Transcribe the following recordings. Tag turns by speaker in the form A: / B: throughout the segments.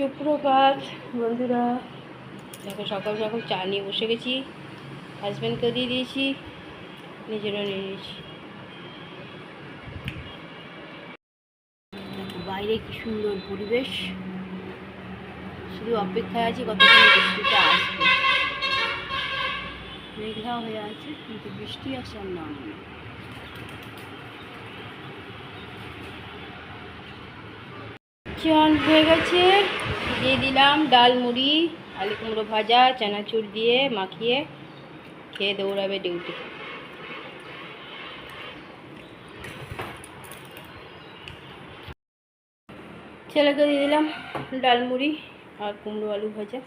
A: সুপ্রভাত বন্ধুরা, দেখো সকাল সকাল চা নিয়ে বসে গেছি। হাজব্যান্ডকেও দিয়ে দিয়েছি, নিজেরও নিয়ে নিয়েছি। দেখো বাইরে কি সুন্দর পরিবেশ, শুধু অপেক্ষায় আছি কতক্ষণ বৃষ্টিটা আসবে। মেঘলা হয়ে আছে কিন্তু বৃষ্টি আসার নাম নেই। চান হয়ে গেছে, দিয়ে দিলাম ডাল, মুড়ি, আলু কুমড়ো ভাজা, চানাচুর দিয়ে মাখিয়ে খেয়ে দৌড়াবে ডিউটি। ছেলেকে দিয়ে দিলাম ডাল, মুড়ি আর কুমড়ো আলু ভাজা।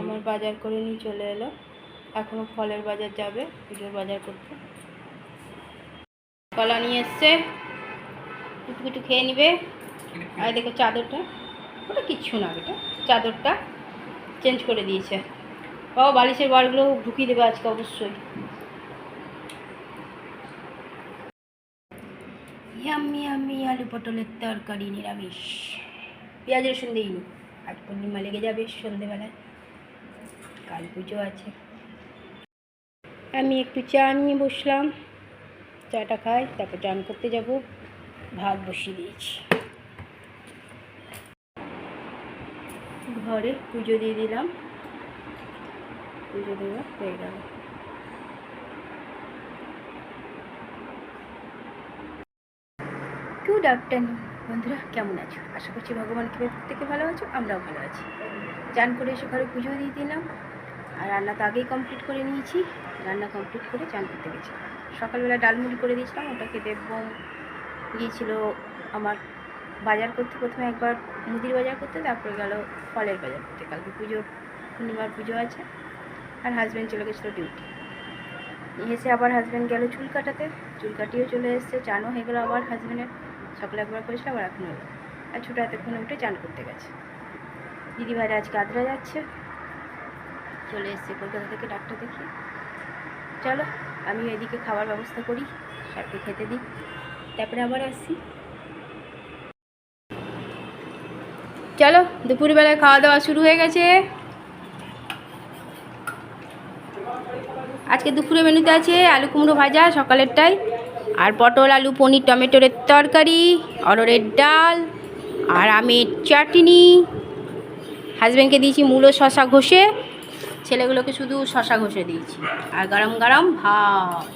A: আমার বাজার করে নিয়ে চলে এলো, এখনো ফলের বাজার যাবে, পুজোর বাজার করতে। কলা নিয়ে এসছে, একটু একটু খেয়ে নিবে। আর দেখো চাদরটা, ওটা কিচ্ছু না, বেটা চাদরটা চেঞ্জ করে দিয়েছে। ও বালিশের বারগুলো ঢুকিয়ে দেবে আজকে অবশ্যই। ইয়াম্মি ইয়াম্মি আলু পটলের তরকারি, নিরামিষ, পেঁয়াজ রসুন দিইনি। আজ পূর্ণিমা লেগে যাবে সন্ধেবেলায়, কাল পুজো আছে। আমি একটু চা নিয়ে বসলাম, চাটা খাই, তারপর চান করতে যাব। ভাত বসিয়ে দিয়েছি, ঘরে পুজো দিয়ে দিলাম, পুজো দেওয়া হয়ে গেল। গুড আফটারনুন বন্ধুরা, কেমন আছো? আশা করছি ভগবান থেকে ভালো আছো, আমরাও ভালো আছি। চান করে এসে ঘরে পুজো দিয়ে দিলাম, আর রান্না তো আগেই কমপ্লিট করে নিয়েছি। রান্না কমপ্লিট করে চান করতে গেছি। সকালবেলা ডালমুড়ি করে দিয়েছিলাম, ওটাকে দেববোম গিয়েছিল আমার বাজার করতে, প্রথমে একবার মুদির বাজার করতে, তারপরে গেল ফলের বাজার করতে। কালকে পুজো, পূর্ণিমার পুজো আছে। আর হাজব্যান্ড চলে গেছিলো ডিউটি। এসে আবার হাজব্যান্ড গেল চুল কাটাতে, চুল কাটিয়েও চলে এসছে। চানও হয়ে গেলো আবার হাজব্যান্ডের, সকালে একবার করেছিলাম আর এখন হলো। আর ছোটো এতক্ষণে উঠে চান করতে গেছে। দিদিভাইরা আজকে আদ্রা যাচ্ছে, চলে এসছে কলকাতা থেকে ডাক্তার দেখিয়ে। চলো আমি এদিকে খাবার ব্যবস্থা করি, সবকে খেতে দিই, তারপরে আবার আসছি। চলো দুপুরবেলায় খাওয়া দাওয়া শুরু হয়ে গেছে। আজকে দুপুরে মেনুতে আছে আলু কুমড়ো ভাজা সকালেরটাই, আর পটল আলু পনির টমেটোর তরকারি, অরহরের ডাল, আর আমের চাটনি। হাজব্যান্ডকে দিয়েছি মূলো শশা ঘষে, ছেলেগুলোকে শুধু শশা ঘষে দিয়েছি। আর গরম গরম ভাত,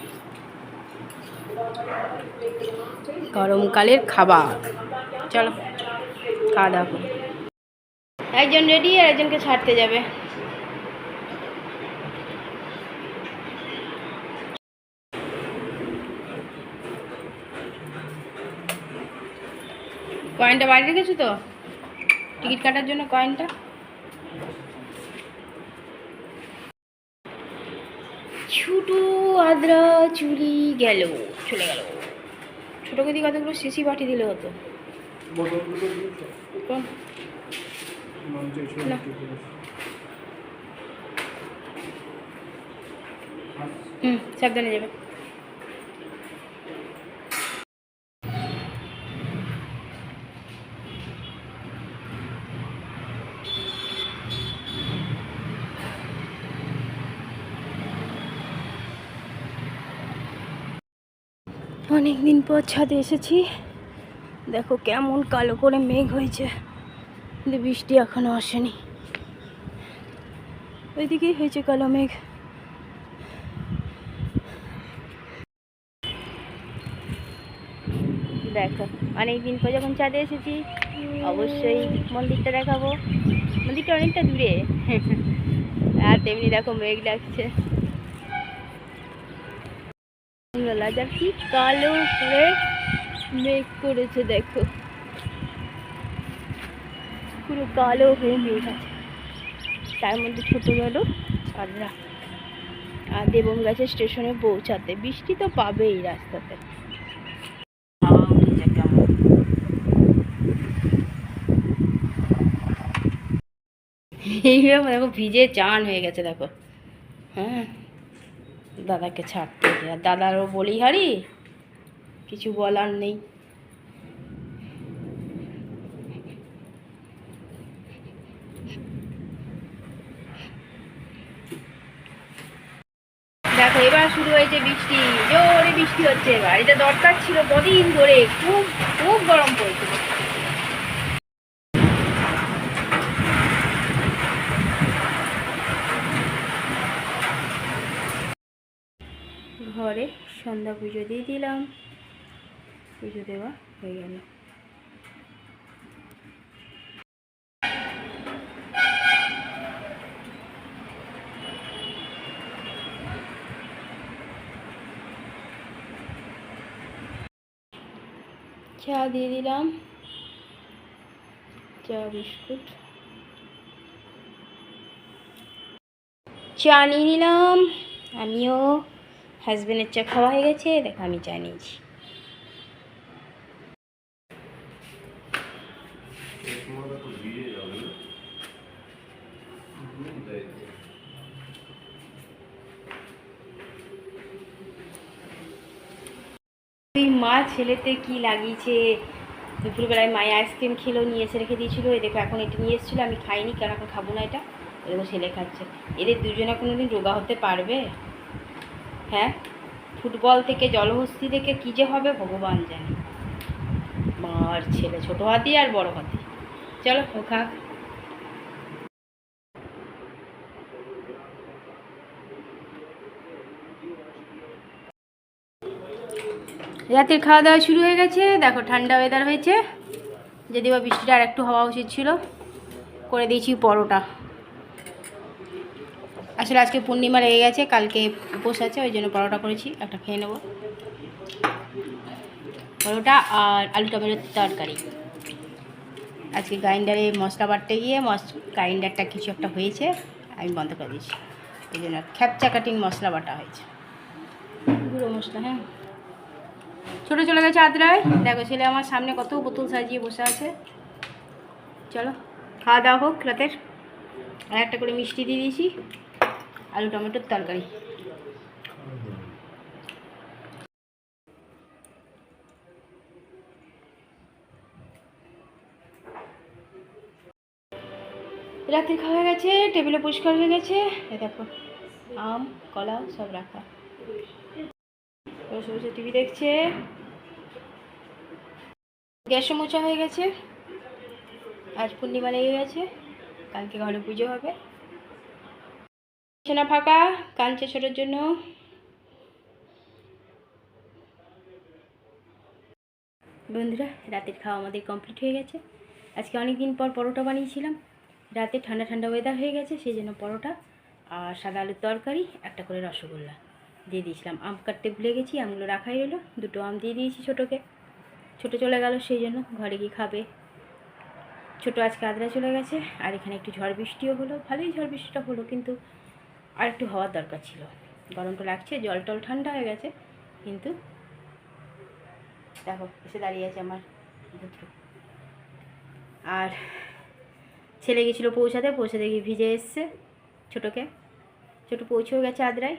A: গরমকালের খাবার। চলো খাওয়া দাওয়া করি। একজন রেডি আর একজনকে ছাড়তে যাবে। কয়েনটা বাড়ি রেখেছো তো, টিকিট কাটার জন্য কয়েনটা। ছোটো আদ্রা চুরি গেল, চলে গেল। ছোটোকে দিয়ে কতগুলো শিশি বাটি দিলে হতো। সাবধানে যাবে। অনেক দিন পর ছাদে এসেছি, দেখো কেমন কালো করে মেঘ হয়েছে, কিন্তু বৃষ্টি এখনো আসেনি। ওইদিকেই হয়েছে কালো মেঘ। দেখো অনেক দিন পর যখন ছাদে এসেছি, অবশ্যই মন্দিরটা দেখাবো। মন্দিরটা অনেকটা দূরে, আর তেমনি দেখো মেঘ লাগছে। যা কি কালো করে মেঘ করেছে, দেখো পুরো কালো হয়ে মেঘ আছে, তার মধ্যে ছোটো গেল আদ্রা। আর দেবম গেছে স্টেশনে পৌঁছাতে, বৃষ্টি তো পাবেই রাস্তাতে। এইভাবে দেখো ভিজে চান হয়ে গেছে, দেখো। হ্যাঁ, দাদাকে ছাড়তে, আর দাদারও বলি হারি, কিছু বলার নেই। বৃষ্টি, জোরে বৃষ্টি হচ্ছে। এবার এটা দরকার ছিল, কদিন ধরে খুব খুব গরম পড়েছিল। ঘরে সন্ধ্যা পুজো দিয়ে দিলাম, পুজো দেওয়া হয়ে গেল। চা দিয়ে দিলাম, চা বিস্কুট, চা নিয়ে নিলাম আমিও। হাজব্যান্ডের চা খাওয়া হয়ে গেছে, দেখো আমি চা নিয়েছি। ওই মা ছেলেতে কি লাগিয়েছে, দুপুরবেলায় মায়ে আইসক্রিম খেলো, নিয়ে এসে রেখে দিয়েছিলো। এই দেখো এখন এটা নিয়ে এসেছিলো, আমি খাইনি কারণ এখন খাবো না এটা। এরকম ছেলে খাচ্ছে। এদের দুজনে কোনো দিন রোগা হতে পারবে? হ্যাঁ, ফুটবল থেকে জলহস্তি থেকে কী যে হবে ভগবান জানে। মার ছেলে, ছোটো হাতি আর বড় হাতি। চলো ও খাক। রাতের খাওয়া দাওয়া শুরু হয়ে গেছে। দেখো ঠান্ডা ওয়েদার হয়েছে, যদি বা বৃষ্টিটা আর একটু হওয়া উচিত ছিল। করে দিয়েছি পরোটা। আসলে আজকে পূর্ণিমা লেগে গেছে, কালকে উপোস আছে, ওই জন্য পরোটা করেছি, একটা খেয়ে নেব। পরোটা আর আলু টমেটোর তরকারি। আজকে গ্রাইন্ডারে মশলা বাটতে গিয়ে গ্রাইন্ডারটা কিছু একটা হয়েছে, আমি বন্ধ করে দিয়েছি। এই জন্য খ্যাপচা কাটিং মশলা বাটা হয়েছে, গুঁড়ো মশলা। হ্যাঁ, ছোটো চলে গেছে আদ্রায়। দেখো ছেলে আমার সামনে কত বোতল সাজিয়ে বসে আছে। চলো খাওয়া দাওয়া হোক রাতের। আর একটা করে মিষ্টি দিয়ে দিয়েছি, আলু টমেটোর তরকারি। রাত্রি খাওয়া হয়ে গেছে, টেবিলে পরিষ্কার হয়ে গেছে। এই দেখো আম কলা সব রাখা, বসে বসে টিভি দেখছে। গ্যাসও মোছা হয়ে গেছে। আজ পূর্ণিমা লেগে গেছে, কালকে ঘরে পুজো হবে। বিছানা ফাঁকা, কাঁদছে ছোটোর জন্য। বন্ধুরা, রাতের খাওয়া আমাদের কমপ্লিট হয়ে গেছে। আজকে অনেক দিন পর পরোটা বানিয়েছিলাম। রাতে ঠান্ডা ঠান্ডা ওয়েদার হয়ে গেছে, সেই জন্য পরোটা আর সাদা আলুর তরকারি, একটা করে রসগোল্লা দিয়ে দিয়েছিলাম। আম কাটতে ভুলে গেছি, আমগুলো রাখাই রইলো। দুটো আম দিয়ে দিয়েছি ছোটোকে, ছোটো চলে গেল, সেই জন্য ঘরে গিয়ে খাবে। ছোটো আজকে আদ্রা চলে গেছে। আর এখানে একটু ঝড় বৃষ্টিও হলো, ভালোই ঝড় বৃষ্টিটা হলো, কিন্তু আর একটু হওয়ার দরকার ছিল। গরমটা লাগছে, জল টল ঠান্ডা হয়ে গেছে, কিন্তু দেখো এসে দাঁড়িয়ে আছে আমার পুত্র। আর ছেলে গেছিলো পৌঁছাতে গিয়ে ভিজে এসছে ছোটোকে। ছোটো পৌঁছেও গেছে আদ্রায়।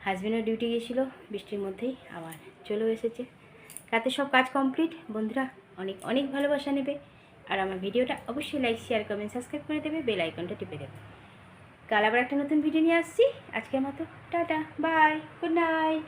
A: হাজব্যান্ডও ডিউটি গিয়েছিলো বৃষ্টির মধ্যেই, আবার চলেও এসেছে। রাতে সব কাজ কমপ্লিট। বন্ধুরা অনেক অনেক ভালোবাসা নেবে, আর আমার ভিডিওটা অবশ্যই লাইক শেয়ার কমেন্ট সাবস্ক্রাইব করে দেবে, বেল আইকনটা টিপে দেবে। কাল আবার একটা নতুন ভিডিও নিয়ে আসছি। আজকের মতো টাটা, বাই, গুড নাইট।